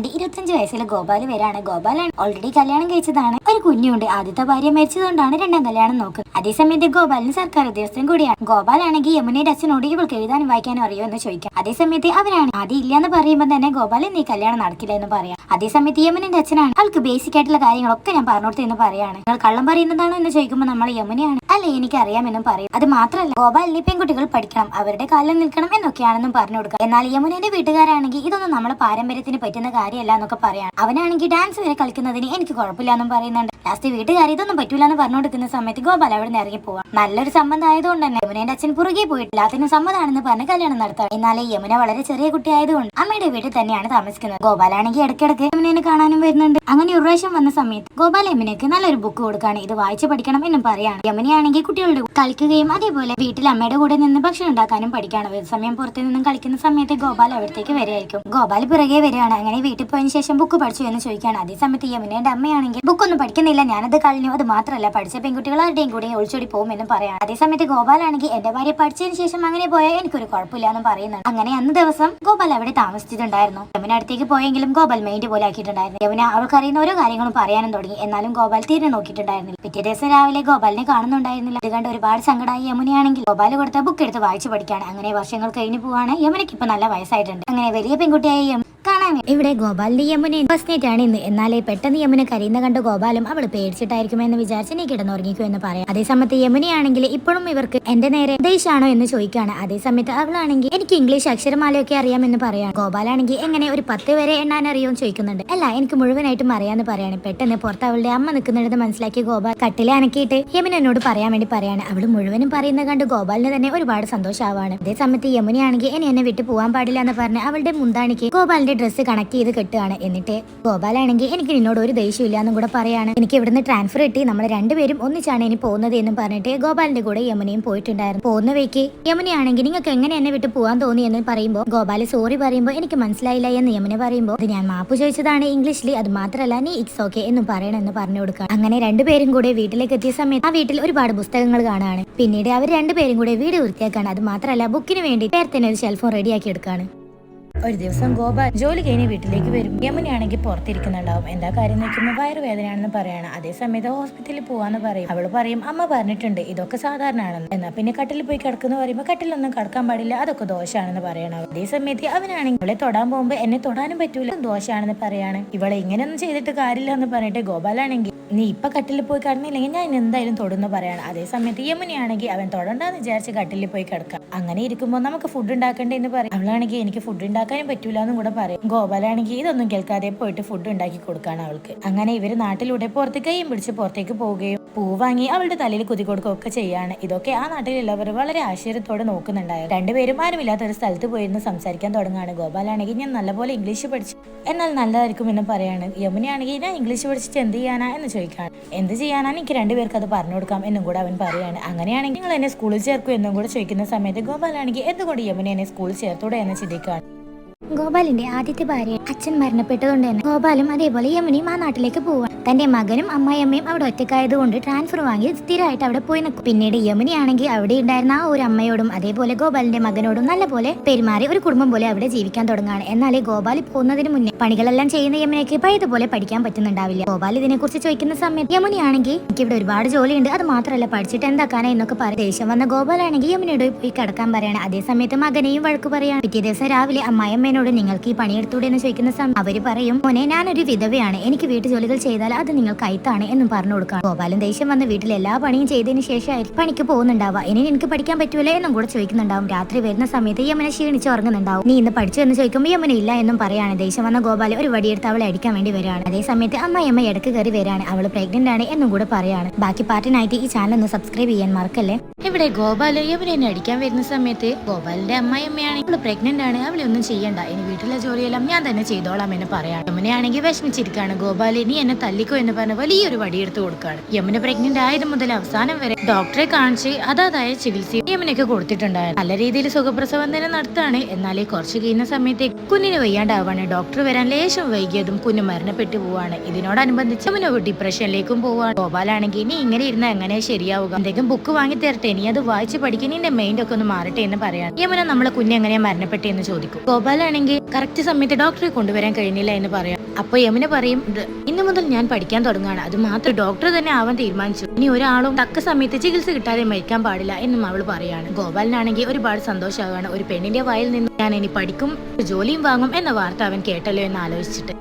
വേണ്ടി 25 വയസ്സിലെ ഗോപാൽ വരാണ്. ഗോപാലാണ് ഓൾറെഡി കല്യാണം കഴിച്ചതാണ്, ഒരു കുഞ്ഞുണ്ട്. ആദ്യത്തെ ഭാര്യ മരിച്ചതുകൊണ്ടാണ് രണ്ടാം കല്യാണം നോക്കുന്നത്. അതേസമയത്ത് ഗോപാലിന് സർക്കാർ ഉദ്യോഗസ്ഥൻ കൂടിയാണ്. ഗോപാലാണെങ്കിൽ യമുനയുടെ അച്ഛനോട് ഇവൾക്ക് എഴുതാനും വായിക്കാനും അറിയോ എന്ന് ചോദിക്കാം. അതേസമയത്ത് അവരാണ് ആദ്യം ഇല്ലാന്ന് പറയുമ്പോൾ തന്നെ ഗോപാൽ നീ കല്യാണം നടക്കില്ല എന്ന് പറയാം. അതേസമയത്ത് യമുനന്റെ അച്ഛനാണ് അവൾക്ക് ബേസിക് ആയിട്ടുള്ള കാര്യങ്ങളൊക്കെ ഞാൻ പറഞ്ഞോട്ടെ എന്ന് പറയാണ്. നിങ്ങൾ കള്ളം പറയുന്നതാണോ എന്ന് ചോദിക്കുമ്പോൾ നമ്മൾ യമുനയാണ് അല്ലെ എനിക്ക് അറിയാമെന്നും പറയും. അത് മാത്രമല്ല ഗോപാലിന് പെൺകുട്ടികൾ പഠിക്കണം, അവരുടെ കാലിൽ നിൽക്കണം എന്നൊക്കെയാണെന്നും പറഞ്ഞു കൊടുക്കാം. എന്നാൽ യമുനയുടെ വീട്ടുകാരാണെങ്കിൽ ഇതൊന്നും നമ്മളെ പാരമ്പര്യത്തിന് പറ്റുന്ന കാര്യമല്ല എന്നൊക്കെ പറയാണ്. അവനാണെങ്കിൽ ഡാൻസ് വരെ കളിക്കുന്നതിന് എനിക്ക് കുഴപ്പമില്ല എന്നും പറയുന്നുണ്ട്. ലാസ്റ്റ് വീട്ടുകാർ ഇതൊന്നും പറ്റൂല എന്ന് പറഞ്ഞു കൊടുക്കുന്ന സമയത്ത് ഗോപാൽ അവിടെ നിന്ന് ഇറങ്ങി പോവാം. നല്ലൊരു സംബന്ധം ആയതുകൊണ്ട് തന്നെ യമുനയുടെ അച്ഛൻ പുറകെ പോയിട്ട് എല്ലാത്തിനും സമ്മതമാണെന്ന് പറഞ്ഞ് കല്യാണം നടത്താം. എന്നാൽ യമുന വളരെ ചെറിയ കുട്ടിയായതുകൊണ്ട് അമ്മയുടെ വീട്ടിൽ തന്നെയാണ് താമസിക്കുന്നത്. ഗോപാലാണെങ്കിൽ ഇടയ്ക്കിടയ്ക്ക് യമുനെ കാണാനും വരുന്നുണ്ട്. അങ്ങനെ ഒരു പ്രാവശ്യം വന്ന സമയത്ത് ഗോപാൽ യമുനയ്ക്ക് നല്ലൊരു ബുക്ക് കൊടുക്കാണ്, ഇത് വായിച്ചു പഠിക്കണം എന്നും പറയാണ്. യമുനയാണെങ്കിൽ കുട്ടികളുടെ കളിക്കുകയും അതേപോലെ വീട്ടിൽ അമ്മയുടെ കൂടെ നിന്ന് ഭക്ഷണം ഉണ്ടാക്കാനും പഠിക്കാണ്. ഒരു സമയം പുറത്തു നിന്നും കളിക്കുന്ന സമയത്ത് ഗോപാൽ അവിടത്തേക്ക് വരികയായിരിക്കും. ഗോപാൽ പിറകെ വരികയാണ്. അങ്ങനെ വീട്ടിൽ പോയതിനു ശേഷം ബുക്ക് പഠിച്ചു എന്ന് ചോദിക്കുകയാണ്. അതേ സമയത്ത് യമുനയുടെ അമ്മയാണെങ്കിൽ ബുക്കൊന്നും പഠിക്കുന്നില്ല, ഞാനത് കളഞ്ഞു, അത് മാത്രമല്ല പഠിച്ച പെൺകുട്ടികൾ ആരുടെയും കൂടെ ഒളിച്ചോടി പോകും എന്നും പറയാണ്. അതേസമയത്ത് ഗോപാലാണെങ്കിൽ എന്റെ ഭാര്യ പഠിച്ചതിന് ശേഷം അങ്ങനെ പോയാൽ എനിക്കൊരു കുഴപ്പമില്ല എന്നും പറയുന്നുണ്ട്. അങ്ങനെ അന്ന് ദിവസം ഗോപാൽ അവിടെ താമസിച്ചിട്ടുണ്ടായിരുന്നു. യമുന അടുത്തേക്ക് പോയെങ്കിലും ഗോപാൽ മൈൻഡ് പോലെ ആക്കിയിട്ടുണ്ടായിരുന്നു. യമുന അവൾക്കറിയുന്ന ഓരോ കാര്യങ്ങളും പറയാനും തുടങ്ങി. എന്നാലും ഗോപാൽ തീരെ നോക്കിയിട്ടുണ്ടായിരുന്നില്ല. പിറ്റേ ദിവസം രാവിലെ ഗോപാലിനെ കാണുന്നുണ്ടായിരുന്നില്ല. അത് കണ്ട് ഒരുപാട് സങ്കടമായി യമുനയാണെങ്കിൽ ഗോപാൽ കൊടുത്ത ബുക്ക് എടുത്ത് വായിച്ചു പഠിക്കാണ്. അങ്ങനെ വർഷങ്ങൾ കഴിഞ്ഞു പോവാണ്. യമുനയ്ക്ക് ഇപ്പൊ നല്ല വയസ്സായിട്ടുണ്ട്. അങ്ങനെ വലിയ പെൺകുട്ടിയായി കാണാൻ ഇവിടെ ഗോപാലിന്റെ യമുന ഫസ്റ്റ് നൈറ്റ് ആണ് ഇന്ന്. എന്നാലേ പെട്ടെന്ന് യമുന കരയുന്ന കണ്ട് ഗോപാലും അവള് പേടിച്ചിട്ടായിരിക്കുമെന്ന് വിചാരിച്ച് നീ കിടന്നുറങ്ങിക്കോ എന്ന് പറയാം. അതേസമയത്ത് യമുനയാണെങ്കിൽ ഇപ്പോഴും ഇവർക്ക് എന്റെ നേരെ ദേശാണോ എന്ന് ചോദിക്കാണ്. അതേസമയത്ത് അവളാണെങ്കിൽ എനിക്ക് ഇംഗ്ലീഷ് അക്ഷരമാലയൊക്കെ അറിയാമെന്ന് പറയാം. ഗോപാലാണെങ്കിൽ എങ്ങനെ ഒരു 10 വരെ എണ്ണാൻ അറിയുമെന്ന് ചോദിക്കുന്നുണ്ട്. അല്ല എനിക്ക് മുഴുവനായിട്ടും അറിയാന്ന് പറയാണ്. പെട്ടെന്ന് പുറത്ത് അവളുടെ അമ്മ നിൽക്കുന്നുണ്ടെന്ന് മനസ്സിലാക്കി ഗോപാൽ കട്ടിലെ അനക്കിയിട്ട് യമുന എന്നോട് പറയാൻ വേണ്ടി പറയാണ്. അവള് മുഴുവനും പറയുന്നത് കണ്ട് ഗോപാലിന് തന്നെ ഒരുപാട് സന്തോഷമാവാണ്. അതേസമയത്ത് യമുനയാണെങ്കിൽ എന്നെ വിട്ട് പോകാൻ പാടില്ല എന്ന് പറഞ്ഞ് അവളുടെ മുന്താണിക്ക് ഗോപാലിന്റെ ഡ്രസ്സ് കണക്ട് ചെയ്ത് കെട്ടുകയാണ്. എന്നിട്ട് ഗോപാലാണെങ്കിൽ എനിക്ക് നിന്നോട് ഒരു ദേഷ്യമില്ല എന്നും കൂടെ പറയാണ്. എനിക്ക് ഇവിടുന്ന് ട്രാൻസ്ഫർ കിട്ടി, നമ്മൾ രണ്ടുപേരും ഒന്നിച്ചാണ് ഇനി പോകുന്നത് എന്നും പറഞ്ഞിട്ട് ഗോപാലിന്റെ കൂടെ യമുനയും പോയിട്ടുണ്ടായിരുന്നു. പോകുന്ന വഴിക്ക് യമുനയാണെങ്കിൽ നിങ്ങൾക്ക് എങ്ങനെ എന്നെ വിട്ട് പോകാൻ തോന്നി എന്ന് പറയുമ്പോൾ ഗോപാല് സോറി പറയുമ്പോൾ എനിക്ക് മനസ്സിലായില്ല എന്ന് യമുന പറയുമ്പോൾ അത് ഞാൻ മാപ്പ് ചോദിച്ചതാണ് ഇംഗ്ലീഷിൽ, അത് മാത്രമല്ല നീ ഇറ്റ്സ് ഓക്കെ എന്നും പറയണമെന്ന് പറഞ്ഞു കൊടുക്കാം. അങ്ങനെ രണ്ടുപേരും കൂടെ വീട്ടിലേക്ക് എത്തിയ സമയത്ത് ആ വീട്ടിൽ ഒരുപാട് പുസ്തകങ്ങൾ കാണാണ്. പിന്നീട് അവർ രണ്ടുപേരും കൂടെ വീട് വൃത്തിയാക്കാണ്. അത് മാത്രമല്ല ബുക്കിന് വേണ്ടി നേരത്തെ ഒരു ഷെൽഫും റെഡിയാക്കി എടുക്കാണ്. ഒരു ദിവസം ഗോപാൽ ജോലി കഴിഞ്ഞ് വീട്ടിലേക്ക് വരും. യമുനയാണെങ്കിൽ പുറത്തിരിക്കുന്നുണ്ടാവും. എന്താ കാര്യം നോക്കുമ്പോൾ വയറുവേദനയാണെന്ന് പറയാണ്. അതേസമയത്ത് ഹോസ്പിറ്റലിൽ പോവാന്ന് പറയും. അവള് പറയും അമ്മ പറഞ്ഞിട്ടുണ്ട് ഇതൊക്കെ സാധാരണയാണെന്ന്. എന്നാ പിന്നെ കട്ടിൽ പോയി കിടക്കുന്ന പറയുമ്പോൾ കട്ടിലൊന്നും കിടക്കാൻ പാടില്ല, അതൊക്കെ ദോഷമാണെന്ന് പറയണം. അതേസമയത്ത് അവനാണെങ്കിൽ അവളെ തൊടാൻ പോകുമ്പോൾ എന്നെ തൊടാനും പറ്റൂല, ദോഷമാണെന്ന് പറയാണ്. ഇവളെ ഇങ്ങനെയൊന്നും ചെയ്തിട്ട് കാര്യമില്ല എന്ന് പറഞ്ഞിട്ട് ഗോപാലാണെങ്കിൽ നീ ഇപ്പൊ കട്ടിൽ പോയി കിടന്നില്ലെങ്കിൽ ഞാൻ എന്തായാലും തൊടുന്നു പറയാണ്. അതേസമയത്ത് യമുനയാണെങ്കിൽ അവൻ തൊടണ്ടെന്ന് വിചാരിച്ച് കട്ടിലിൽ പോയി കിടക്കാം. അങ്ങനെ ഇരിക്കുമ്പോൾ നമുക്ക് ഫുഡ് ഉണ്ടാക്കണ്ടേ എന്ന് പറയും. അവളാണെങ്കിൽ എനിക്ക് ഫുഡ് ഉണ്ടാക്കാനും പറ്റൂല എന്നും കൂടെ പറയും. ഗോപാലാണെങ്കിൽ ഇതൊന്നും കേൾക്കാതെ പോയിട്ട് ഫുഡ് ഉണ്ടാക്കി കൊടുക്കാണ് അവൾക്ക്. അങ്ങനെ ഇവര് നാട്ടിലൂടെ പുറത്ത് കൈയും പിടിച്ച് പുറത്തേക്ക് പോവുകയും പൂ വാങ്ങി അവളുടെ തലയിൽ കുതി കൊടുക്കുകയൊക്കെ ചെയ്യാണ്. ഇതൊക്കെ ആ നാട്ടിലുള്ളവർ വളരെ ആശ്ചര്യത്തോടെ നോക്കുന്നുണ്ടായിരുന്നു. രണ്ടുപേരും ആരുമില്ലാത്ത ഒരു സ്ഥലത്ത് പോയിരുന്ന് സംസാരിക്കാൻ തുടങ്ങാണ്. ഗോപാലാണെങ്കിൽ ഞാൻ നല്ലപോലെ ഇംഗ്ലീഷ് പഠിച്ചു, എന്നാൽ നല്ലതായിരിക്കും എന്ന് പറയാണ്. യമുനയാണെങ്കിൽ ഞാൻ ഇംഗ്ലീഷ് പഠിച്ചിട്ട് എന്ത് ചെയ്യാനാ എന്ന് ചോദിക്കാണ്. എന്ത് ചെയ്യാനാണ്, എനിക്ക് രണ്ടുപേർക്ക് അത് പറഞ്ഞു കൊടുക്കാം എന്നും കൂടെ അവൻ പറയാണ്. അങ്ങനെയാണെങ്കിൽ നിങ്ങൾ എന്നെ സ്കൂളിൽ ചേർക്കൂ എന്നും കൂടെ ചോദിക്കുന്ന സമയത്ത് ഗോപാലാണെങ്കിൽ എന്തുകൊണ്ട് യമുന എന്നെ സ്കൂളിൽ ചേർത്തൂടെ എന്ന് ചിന്തിക്കാണ്. ഗോപാലിന്റെ ആദ്യത്തെ ഭാര്യ അച്ഛൻ മരണപ്പെട്ടതുകൊണ്ട് തന്നെ ഗോപാലും അതേപോലെ യമുനയും ആ നാട്ടിലേക്ക് പോവാണ്. തന്റെ മകനും അമ്മായിയമ്മയും അവിടെ ഒറ്റക്കായതുകൊണ്ട് ട്രാൻസ്ഫർ വാങ്ങി സ്ഥിരമായിട്ട് അവിടെ പോയി നിൽക്കും. പിന്നീട് യമുനയാണെങ്കിൽ അവിടെ ഉണ്ടായിരുന്ന ആ ഒരു അമ്മയോടും അതേപോലെ ഗോപാലിന്റെ മകനോടും നല്ലപോലെ പെരുമാറി ഒരു കുടുംബം പോലെ അവിടെ ജീവിക്കാൻ തുടങ്ങാണ്. എന്നാൽ ഗോപാൽ പോകുന്നതിന് മുന്നേ പണികളെല്ലാം ചെയ്യുന്ന യമുനയ്ക്ക് പഴയതുപോലെ പഠിക്കാൻ പറ്റുന്നുണ്ടാവില്ല. ഗോപാൽ ഇതിനെ കുറിച്ച് ചോദിക്കുന്ന സമയത്ത് യമുനയാണെങ്കിൽ എനിക്ക് ഇവിടെ ഒരുപാട് ജോലിയുണ്ട്, അത് മാത്രമല്ല പഠിച്ചിട്ട് എന്താക്കാനാ എന്നൊക്കെ പറയും. ദേഷ്യം വന്ന ഗോപാലാണെങ്കിൽ യമുനയോട് പോയി കിടക്കാൻ പറയാണ്. അതേസമയത്ത് മകനെയും വഴക്ക് പറയാണ്. പിറ്റേ ദിവസം രാവിലെ അമ്മായിയമ്മേനോട് നിങ്ങൾക്ക് ഈ പണിയെടുത്തൂടെ എന്ന് ചോദിക്കുന്ന സമയം അവര് പറയും മോനെ ഞാനൊരു വിധവയാണ്, എനിക്ക് വീട്ടു ജോലികൾ ചെയ്താൽ അത് നിങ്ങൾക്ക് കൈത്താണ് എന്നും പറഞ്ഞു കൊടുക്കാം. ഗോപാലൻ ദേഷ്യം വന്ന് വീട്ടിൽ എല്ലാ പണിയും ചെയ്തതിന് ശേഷമായിരിക്കും പണിക്ക് പോകുന്നുണ്ടാവുക. ഇനി എനിക്ക് പഠിക്കാൻ പറ്റൂലേ എന്നും കൂടെ ചോദിക്കുന്നുണ്ടാവും. രാത്രി വരുന്ന സമയത്ത് യമുന ക്ഷീണിച്ച് ഉറങ്ങുന്നുണ്ടാവും. നീ ഇന്ന് പഠിച്ചു എന്ന് ചോദിക്കുമ്പോൾ യമുന ഇല്ല എന്നും പറയാണ്. ദേഷ്യം വന്ന ഗോപാല ഒരു വടിയെടുത്ത് അവളെ അടിക്കാൻ വേണ്ടി വരികയാണ്. അതേസമയത്ത് അമ്മയമ്മ ഇടക്ക് കയറി വരാണ്. അവള് പ്രഗ്നന്റ് ആണ് എന്നും കൂടെ പറയാണ്. ബാക്കി പാർട്ടിനായിട്ട് ഈ ചാനൽ ഒന്ന് സബ്സ്ക്രൈബ് ചെയ്യാൻ മറക്കല്ലേ. ഇവിടെ ഗോപാല് യമുനെ അടിക്കാൻ വരുന്ന സമയത്ത് ഗോപാലിന്റെ അമ്മയമ്മയാണ് അവള് പ്രഗ്നന്റ് ആണ്, അവളെ ഒന്നും ചെയ്യണ്ട, ഇനി വീട്ടിലെ ജോലിയെല്ലാം ഞാൻ തന്നെ ചെയ്തോളാം എന്ന് പറയാം. യമുനയാണെങ്കിൽ വിഷമിച്ചിരിക്കാണ്. ഗോപാല് നീ എന്നെ തല്ലിക്കോ എന്ന് പറഞ്ഞ് വലിയൊരു വടിയെടുത്ത് കൊടുക്കാണ്. യമുന പ്രഗ്നന്റ് ആയത് മുതൽ അവസാനം വരെ ഡോക്ടറെ കാണിച്ച് അതാതായ ചികിത്സ യമുനയ്ക്ക് കൊടുത്തിട്ടുണ്ടായിരുന്നു. നല്ല രീതിയിൽ സുഖപ്രസവം തന്നെ നടത്താണ്. എന്നാലേ കുറച്ച് കഴിയുന്ന സമയത്ത് കുഞ്ഞിന് വയ്യാണ്ടാവാണ്. ഡോക്ടർ വരാൻ ലേശം വൈകിയതും കുഞ്ഞ് മരണപ്പെട്ടു പോവാണ്. ഇതിനോടനുബന്ധിച്ച് യമുന ഡിപ്രഷനിലേക്കും പോവാണ്. ഗോപാലാണെങ്കിൽ നീ ഇങ്ങനെ ഇരുന്ന എങ്ങനെ ശരിയാവുക, എന്തെങ്കിലും ബുക്ക് വാങ്ങി തരട്ടെ നീ അത് വായിച്ച് പഠിക്കാൻ നിന്റെ മൈൻഡ് ഒക്കെ ഒന്ന് മാറട്ടെ എന്ന് പറയാണ്. യമുന നമ്മളെ കുഞ്ഞ് എങ്ങനെയാ മരണപ്പെട്ടെന്ന് ചോദിക്കും. ഗോപാലാണെങ്കിൽ കറക്റ്റ് സമയത്ത് ഡോക്ടറെ കൊണ്ടുവരാൻ കഴിഞ്ഞില്ല എന്ന് പറയാം. അപ്പൊ യമുന പറയും, ഇന്നു മുതൽ ഞാൻ പഠിക്കാൻ തുടങ്ങുകയാണ്, അത് മാത്രം ഡോക്ടർ തന്നെ ആവാൻ തീരുമാനിച്ചു, ഇനി ഒരാളും തക്ക സമയത്ത് ചികിത്സ കിട്ടാതെ മരിക്കാൻ പാടില്ല എന്നും അവൾ പറയാണ്. ഗോപാലിനാണെങ്കിൽ ഒരുപാട് സന്തോഷമാവാണ്. ഒരു പെണ്ണിന്റെ വായിൽ നിന്ന് ഞാൻ ഇനി പഠിക്കും, ജോലിയും വാങ്ങും എന്ന വാർത്ത അവൻ കേട്ടല്ലോ എന്ന് ആലോചിച്ചിട്ട്.